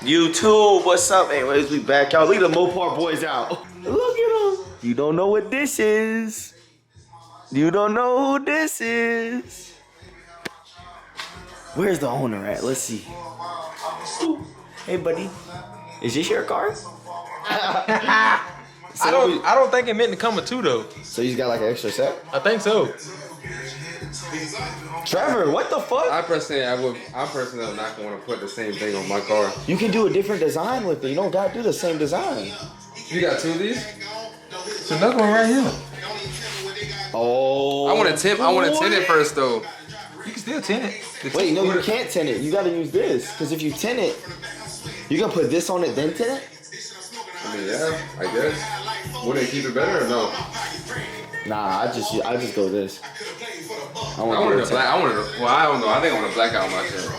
YouTube, what's up? Anyways, we back out. Look at the Mopar boys out. Look at them. You don't know what this is. You don't know who this is. Where's the owner at? Let's see. Ooh. Hey, buddy. Is this your car? I don't think it meant to come with two though. So you got like an extra set? I think so. Trevor, what the fuck? I'm personally not going to put the same thing on my car. You can do a different design with it. You don't gotta do the same design. You got two of these? It's another one right here. Oh. I want to tint it first though. You can still tint it. Wait, no, you can't tint it. You gotta use this. Because if you tint it, you gonna put this on it, then tint it? I mean, yeah, I guess. Would it keep it better or no? Nah, I just go this. I wanted to black. Well, I don't know. I think I want to black out my shit.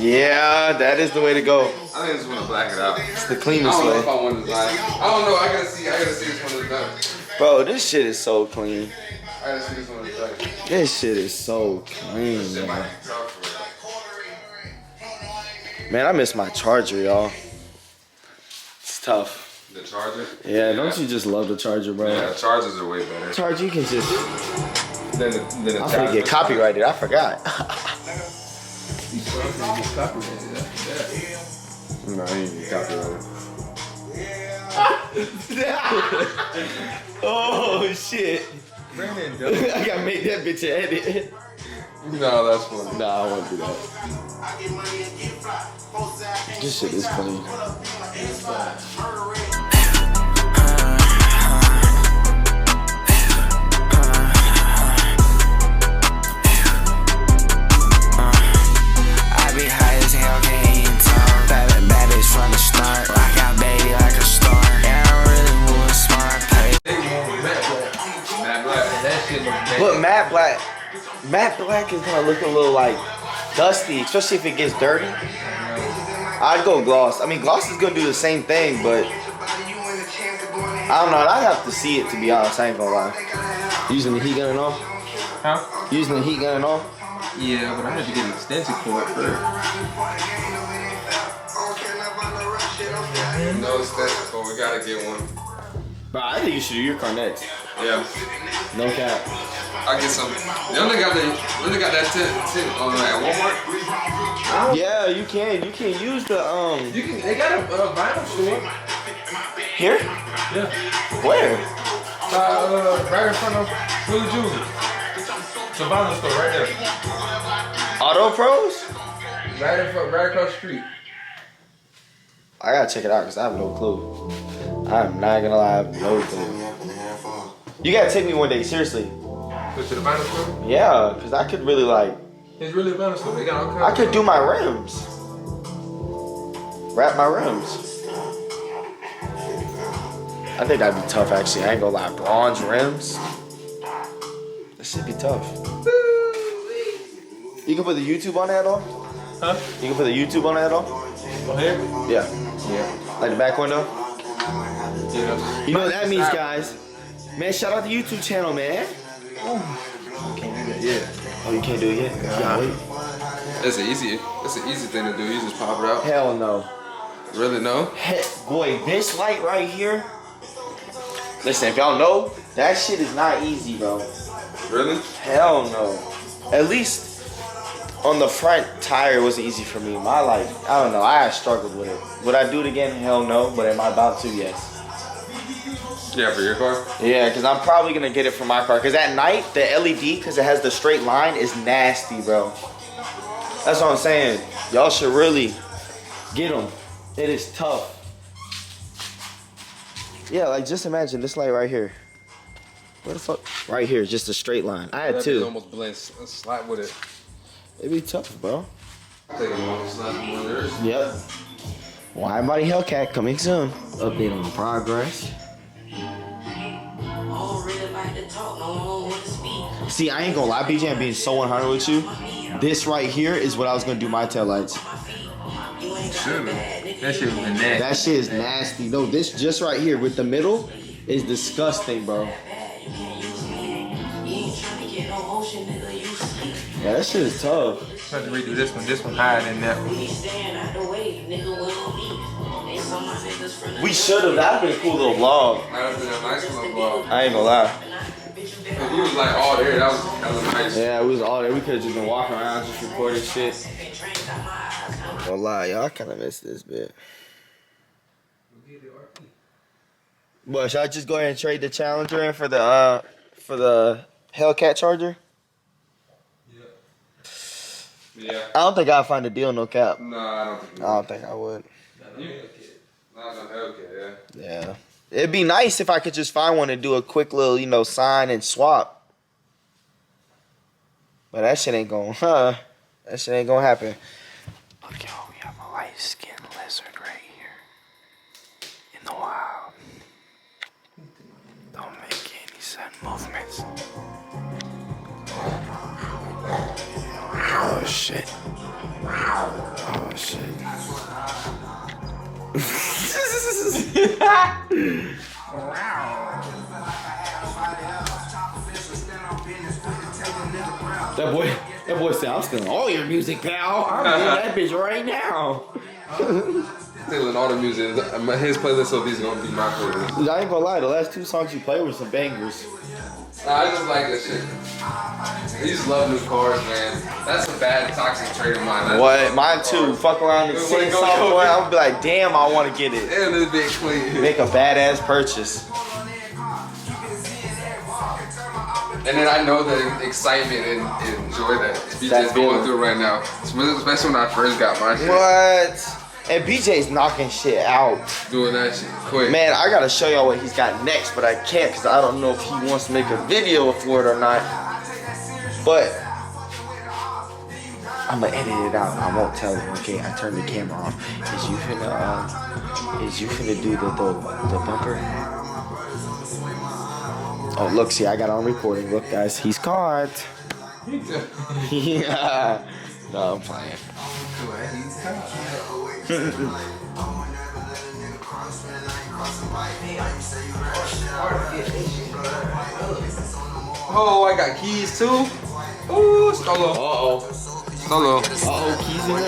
Yeah, that is the way to go. I think I just want to black it out. It's the cleanest I don't know way. if I want to black. I don't know. I gotta see this one is done. Bro, this shit is so clean. I gotta see this one is done. This shit is so clean, man. Man, I miss my charger, y'all. It's tough. The charger? Yeah, don't you just love the charger, bro? Yeah, chargers are way better. Charger, you can just... Then the I'm gonna get copyrighted, I forgot. No, I ain't get copyrighted. Oh, shit. I gotta make that bitch an edit. No, that's funny. Nah, I won't do that. This shit is funny. From the start, rock out baby like a star. Yeah, I really was smart. But matte black is gonna look a little like dusty, especially if it gets dirty. I'd go gloss. I mean, gloss is gonna do the same thing, but I don't know. I'd have to see it to be honest. I ain't gonna lie. Using the heat gun and all? Huh? Using the heat gun and all? Yeah, but I have to get an extension cord first. No extension cord. We gotta get one. Bro, I think you should do your car next. Yeah. No cap. I get some. They only got that tint at Walmart. Yeah, you can. You can use the You can. They got a vinyl store. Here? Yeah. Where? Right in front of Willie Jr. It's a vinyl store right there. Auto Pros? Right across the street. I gotta check it out because I have no clue. I'm not gonna lie, I have no clue. You gotta take me one day, seriously. Go to the vinyl store? Yeah, because I could really like... It's really a vinyl store. They got all kinds I could do my rims. Wrap my rims. I think that'd be tough actually. I ain't gonna lie. Bronze rims? That should be tough. You can put the YouTube on that at all? Huh? You can put the YouTube on that at all? On here? Yeah. Yeah. Like the back window? Yeah. You know what that means, guys. Man, shout out the YouTube channel, man. Can't do that yet. Oh, you can't do it yet? Yeah, wait. It's an easy thing to do. You just pop it out. Hell no. Really no? Boy, this light right here. Listen, if y'all know, that shit is not easy, bro. Really? Hell no. At least on the front tire, it wasn't easy for me. My light, I don't know. I struggled with it. Would I do it again? Hell no. But am I about to? Yes. Yeah, for your car? Yeah, because I'm probably going to get it for my car. Because at night, the LED, because it has the straight line, is nasty, bro. That's what I'm saying. Y'all should really get them. It is tough. Yeah, like just imagine this light right here. What the fuck? Right here, just a straight line. I had two. Almost blend slap with it. It'd be tough, bro. Take it off, slap with one of yours. Yep. Wide body Hellcat coming soon. Update on the progress. See, I ain't gonna lie, BJ, I'm being so 100 with you. This right here is what I was gonna do my taillights. That shit was nasty. That shit is nasty. No, this just right here with the middle is disgusting, bro. Yeah, that shit is tough. I have to redo this one. This one higher than that one. We should have. That'd been a cool little vlog. Might have been a nice little vlog. I ain't gonna lie. If you was like all there, that was nice. Yeah, we was all there. We could have just been walking around, just recording shit. Gonna lie, y'all kind of missed this bit. But should I just go ahead and trade the Challenger in for the Hellcat Charger? Yeah. I don't think I'd find a deal, no cap. No, I don't think. I don't think I would. Not no Hellcat, yeah. Yeah. It'd be nice if I could just find one and do a quick little, you know, sign and swap. But that shit ain't gonna, that shit ain't gonna happen. Look, yo, we have a light-skinned lizard right here. In the wild. Don't make any sudden movements. Oh, shit. Oh, shit. That boy said, I'm stealing all your music, pal. I'm doing that bitch right now. Stealing all the music. His playlist will be gonna be my playlist. I ain't gonna lie, the last 2 songs you played were some bangers. Nah, I just like that shit. I just love new cars, man. That's a bad toxic trait of mine. What? Mine too. Fuck around and sing something, boy. I'm gonna be like, damn, I wanna get it. And a bit clean. Make a badass purchase. And then I know the excitement and joy that BJ's going through right now. Especially when I first got my shit. What? And BJ's knocking shit out. Doing that shit quick. Man, I gotta show y'all what he's got next, but I can't because I don't know if he wants to make a video for it or not. But I'm gonna edit it out. I won't tell him. Okay, I turned the camera off. Is you finna do the bumper? Oh, look, see, I got on recording. Look, guys, he's caught. Yeah. No, I'm playing. Oh, I got keys too. Ooh, solo. Uh-oh. Solo. Uh-oh, keys in it?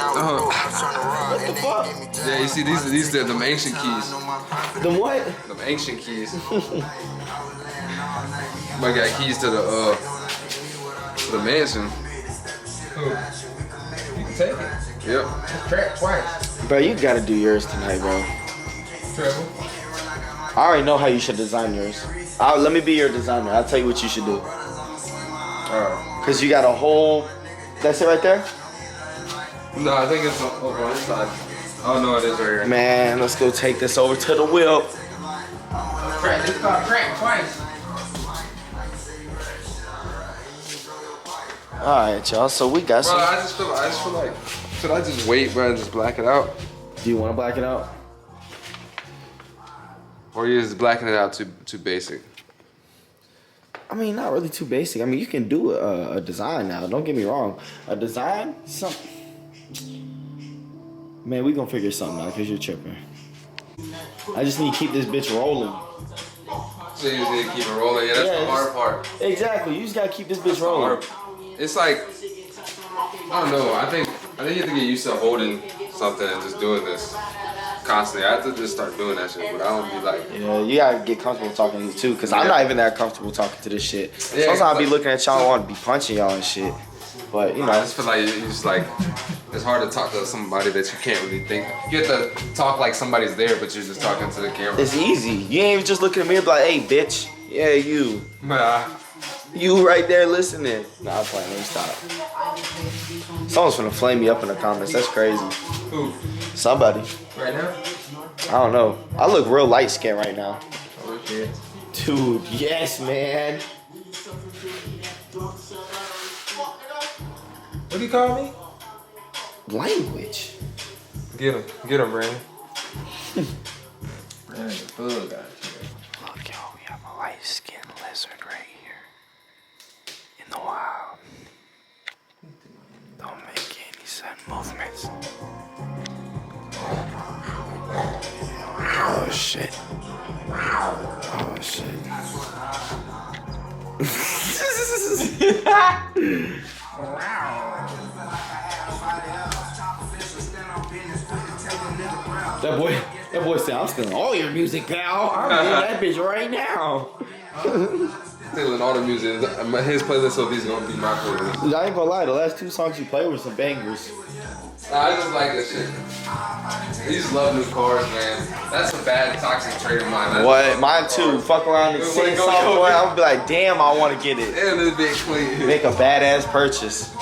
What the fuck? Yeah, you see, these are the ancient keys. The what? The ancient keys. I got keys to the mansion. Cool. You can take it. Yep. Crack twice. Bro, you gotta do yours tonight, bro. Treble. I already know how you should design yours. Let me be your designer. I'll tell you what you should do. Alright. Cause you got a whole. That's it right there. No, I think it's over on this side. Oh no, it is right here. Man, let's go take this over to the wheel. Crack. It's called crack twice. All right, y'all. So we got Bro, some. I just feel like, should I just wait, bro, and just black it out? Do you want to black it out? Or you just blacking it out too basic? I mean, not really too basic. I mean, you can do a design now. Don't get me wrong. A design, man, we gonna figure something out because you're tripping. I just need to keep this bitch rolling. So you just need to keep it rolling. Yeah, that's the hard part. Exactly. You just gotta keep this bitch rolling. It's like, I don't know. I think you have to get used to holding something and just doing this constantly. I have to just start doing that shit, but I don't be like. Yeah, you gotta get comfortable talking to you too, cause I'm not even that comfortable talking to this shit. Yeah, Sometimes I be looking at y'all and want to be punching y'all and shit, but you know. I just feel like you just like, it's hard to talk to somebody that you can't really think. You have to talk like somebody's there, but you're just talking to the camera. It's easy. You ain't even just looking at me and be like, hey, bitch. Yeah, you. Nah. You right there listening. Nah, I'm playing. Let me stop. Someone's gonna flame me up in the comments. That's crazy. Who? Somebody. Right now? I don't know. I look real light skinned right now. Oh shit. Dude, yes, man. What do you call me? Language. Get him, Brandon. Brandon, the bug out here. Look, yo, we have a light skinned lizard right here. In the wild. Don't make any sudden movements. Oh shit. Oh shit. That boy said, I'm stealing all your music, pal. I'm getting that bitch right now. Stealing all the music. His playlist of these gonna be my playlist. I ain't gonna lie, the last 2 songs you played were some bangers. Nah, I just like this shit. I just love new cars, man. That's a bad toxic trait of mine. What? Mine too. Fuck around and sing something, boy. I'm gonna be like, damn, I wanna get it. Damn, this bitch clean. Make a badass purchase.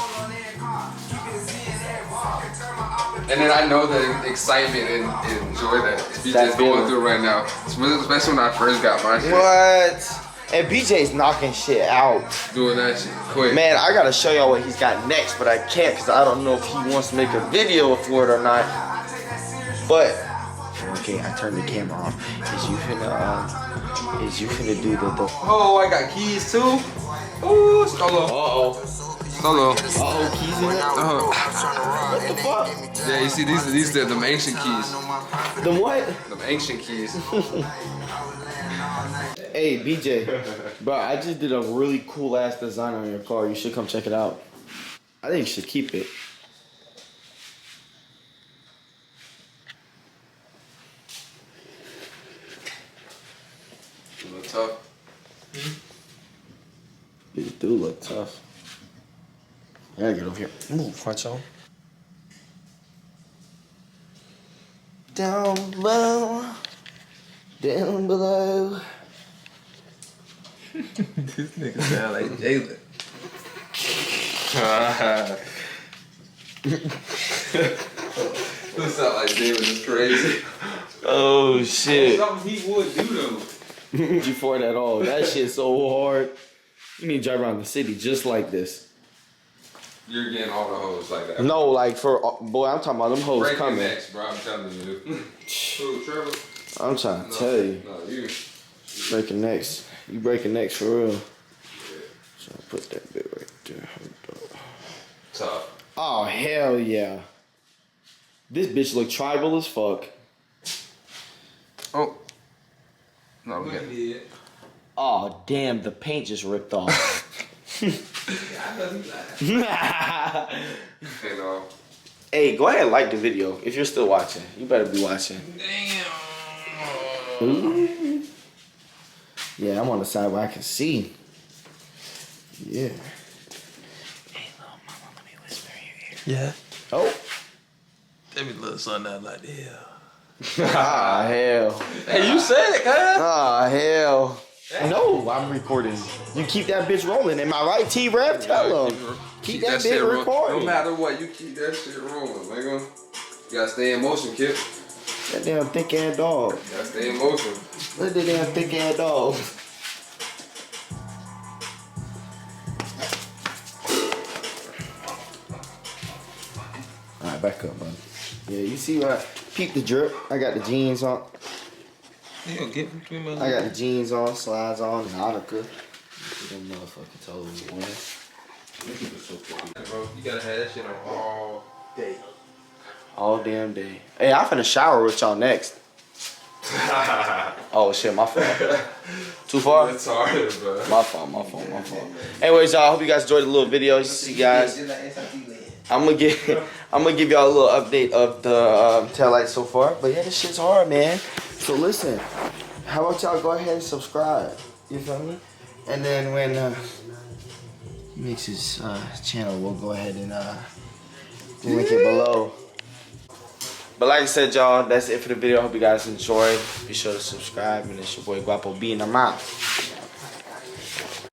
And then I know the excitement and joy that BJ's going through right now. Especially when I first got my shit. What? And BJ's knocking shit out. Doing that shit quick. Man, I gotta show y'all what he's got next, but I can't because I don't know if he wants to make a video for it or not. But okay, I turned the camera off. Is you finna do the Oh, I got keys too. Ooh, solo. Solo. keys in it? What the fuck? Yeah, you see these are the ancient keys. The what? The ancient keys. Hey BJ, bro, I just did a really cool ass design on your car. You should come check it out. I think you should keep it. You look tough. You do look tough. I gotta get over here. Move, watch out. Down below. Down below. This nigga sound like Jalen. This sound like David is crazy. Oh shit. Something he would do though. You for it at all. That shit's so hard. You need to drive around the city just like this. You're getting all the hoes like that. No, like for boy, I'm talking about them hoes Breaking coming. necks, bro. I'm telling you. Who, Trevor? I'm trying to tell you. No, you. Breaking necks. You breaking necks for real. So I'll put that bit right there. Hold up. Tough. Oh hell yeah. This bitch look tribal as fuck. Oh. No, we got it. Oh damn, the paint just ripped off. Hey, go ahead and like the video if you're still watching. You better be watching. Damn. Ooh. Yeah, I'm on the side where I can see. Yeah. Hey, little mama, let me whisper in your ear. Yeah. Oh. Let me look something out like that. Ah, hell. Hey, you said it, cuz. Ah, hell. No, I'm recording. You keep that bitch rolling. Am I right, T-Rev? Tell him. Keep that bitch recording. No matter what, you keep that shit rolling, nigga. You gotta stay in motion, kid. That damn thick ass dog. You gotta stay in motion. Look at that damn thick ass dog. Alright, back up, man. Yeah, you see what? Peep the drip. I got the jeans on. Yeah, get between my I got the jeans on, slides on, and Hanukkah. Them motherfucking toes, boy. Bro, you gotta have that shit on all day. All damn day. Hey, I'm finna shower with y'all next. Oh shit, my fault. Too far? That's hard, bro. My fault. Anyways, y'all, I hope you guys enjoyed the little video. See you guys. I'm gonna give y'all a little update of the Tailight so far. But yeah, this shit's hard, man. So listen, how about y'all go ahead and subscribe? You feel me? And then when he makes his channel, we'll go ahead and link it below. But like I said, y'all, that's it for the video. I hope you guys enjoyed. Be sure to subscribe. And it's your boy Guapo B, and I'm out.